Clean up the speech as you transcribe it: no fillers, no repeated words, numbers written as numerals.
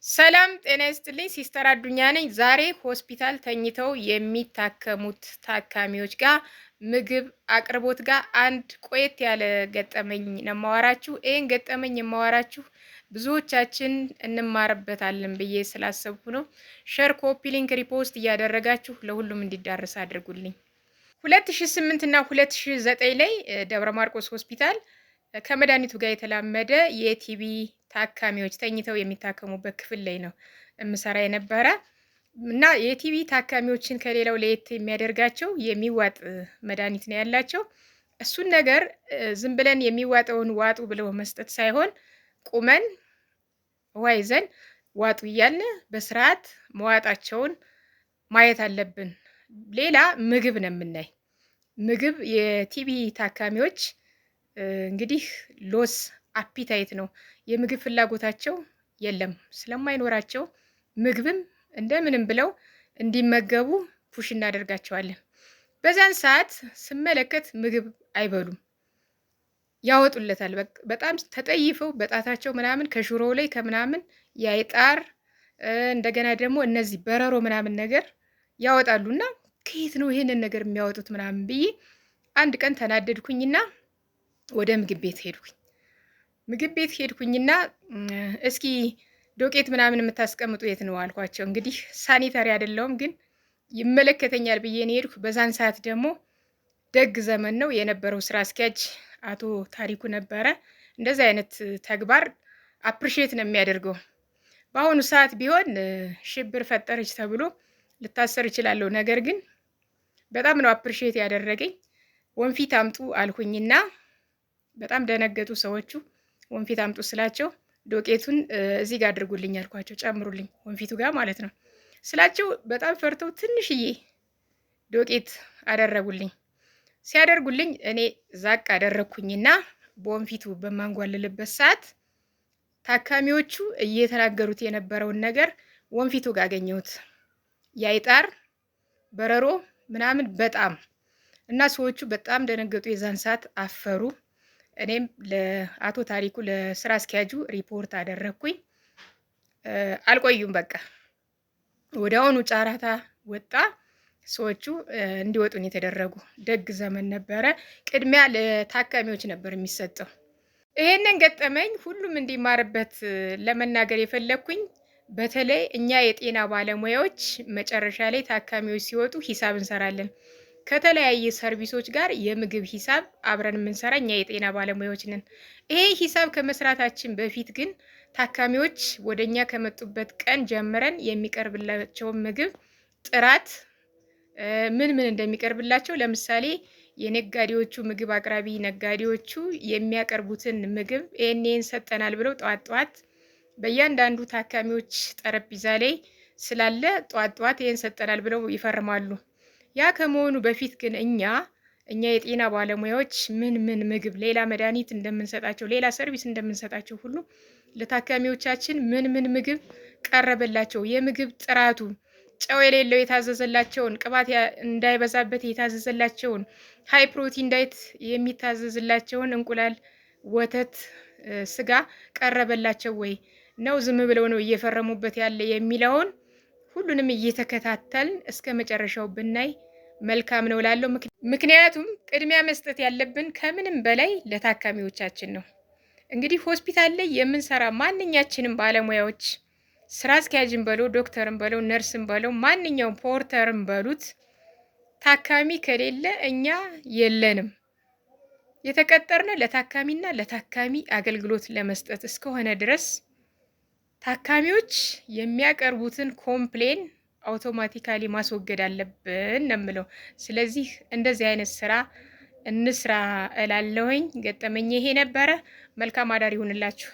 ሰላም ጤና ይስጥልኝ። ሲስተር አዱኛ ነኝ። ዛሬ ሆስፒታል ተኝተው የሚታከሙት ታካሚዎች ጋር ምግብ አቅርቦት ጋር አንድ ቆየት ያለ ገጠመኝ ነው የማወራችሁ። ይህን ገጠመኝ የማወራችሁ ብዙዎቻችን እንማርበታለን ብዬ ስላሰብኩ ነው። ሸር፣ ኮፒ ሊንክ፣ ሪፖስት እያደረጋችሁ ለሁሉም እንዲዳረስ አድርጉልኝ። 2008 እና 2009 ላይ ደብረ ማርቆስ ሆስፒታል ከመድኃኒቱ ጋር የተላመደ የቲቢ ታካሚዎች ተኝተው የሚታከሙበት ክፍል ላይ ነው የምሰራ የነበረ እና የቲቢ ታካሚዎችን ከሌላው ለየት የሚያደርጋቸው የሚዋጥ መድኃኒት ነው ያላቸው። እሱን ነገር ዝም ብለን የሚዋጠውን ዋጡ ብለው መስጠት ሳይሆን ቁመን ውሃ ይዘን ዋጡ እያልን በስርዓት መዋጣቸውን ማየት አለብን። ሌላ ምግብ ነው የምናይ። ምግብ የቲቢ ታካሚዎች እንግዲህ ሎስ አፒታይት ነው፣ የምግብ ፍላጎታቸው የለም። ስለማይኖራቸው ምግብም እንደምንም ብለው እንዲመገቡ ፑሽ እናደርጋቸዋለን። በዛን ሰዓት ስመለከት ምግብ አይበሉም፣ ያወጡለታል። በጣም ተጠይፈው በጣታቸው ምናምን ከሽሮ ላይ ከምናምን ያይጣር እንደገና ደግሞ እነዚህ በረሮ ምናምን ነገር ያወጣሉና ከየት ነው ይሄንን ነገር የሚያወጡት ምናምን ብዬ አንድ ቀን ተናደድኩኝና ወደ ምግብ ቤት ሄድኩኝ። ምግብ ቤት ሄድኩኝና እስኪ ዶቄት ምናምን የምታስቀምጡ የት ነው አልኳቸው። እንግዲህ ሳኒታሪ አይደለሁም ግን ይመለከተኛል ብዬ ነው ሄድኩ። በዛን ሰዓት ደግሞ ደግ ዘመን ነው የነበረው ስራ አስኪያጅ አቶ ታሪኩ ነበረ። እንደዚህ አይነት ተግባር አፕሪሼት ነው የሚያደርገው። በአሁኑ ሰዓት ቢሆን ሽብር ፈጠረች ተብሎ ልታሰር እችላለሁ። ነገር ግን በጣም ነው አፕሪሼት ያደረገኝ። ወንፊት አምጡ አልኩኝና በጣም ደነገጡ ሰዎቹ። ወንፊት አምጡ ስላቸው ዶቄቱን እዚህ ጋር አድርጉልኝ አልኳቸው። ጨምሩልኝ ወንፊቱ ጋር ማለት ነው ስላቸው በጣም ፈርተው ትንሽዬ ዶቄት አደረጉልኝ። ሲያደርጉልኝ እኔ ዛቅ አደረግኩኝና በወንፊቱ በማንጓልልበት ሰዓት ታካሚዎቹ እየተናገሩት የነበረውን ነገር ወንፊቱ ጋር አገኘሁት። ያይጣር በረሮ ምናምን በጣም እና ሰዎቹ በጣም ደነገጡ። የዛን ሰዓት አፈሩ። እኔም ለአቶ ታሪኩ ለስራ አስኪያጁ ሪፖርት አደረግኩኝ። አልቆዩም፣ በቃ ወዲያውኑ ጫራታ ወጣ። ሰዎቹ እንዲወጡን የተደረጉ። ደግ ዘመን ነበረ። ቅድሚያ ለታካሚዎች ነበር የሚሰጠው። ይሄንን ገጠመኝ ሁሉም እንዲማርበት ለመናገር የፈለግኩኝ በተለይ እኛ የጤና ባለሙያዎች መጨረሻ ላይ ታካሚዎች ሲወጡ ሂሳብ እንሰራለን። ከተለያየ ሰርቪሶች ጋር የምግብ ሂሳብ አብረን የምንሰራ እኛ የጤና ባለሙያዎች ነን። ይሄ ሂሳብ ከመስራታችን በፊት ግን ታካሚዎች ወደኛ ከመጡበት ቀን ጀምረን የሚቀርብላቸውን ምግብ ጥራት ምን እንደሚቀርብላቸው፣ ለምሳሌ የነጋዴዎቹ ምግብ አቅራቢ ነጋዴዎቹ የሚያቀርቡትን ምግብ ይሄን ሰጠናል ብለው ጠዋት ጠዋት በእያንዳንዱ ታካሚዎች ጠረጴዛ ላይ ስላለ ጠዋት ጠዋት ይሄን ሰጠናል ብለው ይፈርማሉ። ያ ከመሆኑ በፊት ግን እኛ የጤና ባለሙያዎች ምን ምግብ ሌላ መድኃኒት እንደምንሰጣቸው ሌላ ሰርቪስ እንደምንሰጣቸው ሁሉ ለታካሚዎቻችን ምን ምግብ ቀረበላቸው፣ የምግብ ጥራቱ፣ ጨው የሌለው የታዘዘላቸውን፣ ቅባት እንዳይበዛበት የታዘዘላቸውን፣ ሃይ ፕሮቲን ዳይት የሚታዘዝላቸውን እንቁላል፣ ወተት፣ ስጋ ቀረበላቸው ወይ ነው ዝም ብለው ነው እየፈረሙበት ያለ የሚለውን ሁሉንም እየተከታተልን እስከ መጨረሻው ብናይ መልካም ነው ላለው። ምክንያቱም ቅድሚያ መስጠት ያለብን ከምንም በላይ ለታካሚዎቻችን ነው። እንግዲህ ሆስፒታል ላይ የምንሰራ ማንኛችንም ባለሙያዎች ስራ አስኪያጅን በለው ዶክተርን በለው ነርስን በለው ማንኛውም ፖርተርን በሉት ታካሚ ከሌለ እኛ የለንም። የተቀጠርነ ለታካሚና ለታካሚ አገልግሎት ለመስጠት እስከሆነ ድረስ ታካሚዎች የሚያቀርቡትን ኮምፕሌን አውቶማቲካሊ ማስወገድ አለብን ነው የምለው። ስለዚህ እንደዚህ አይነት ስራ እንስራ እላለሁኝ። ገጠመኝ ይሄ ነበረ። መልካም አዳር ይሁንላችሁ።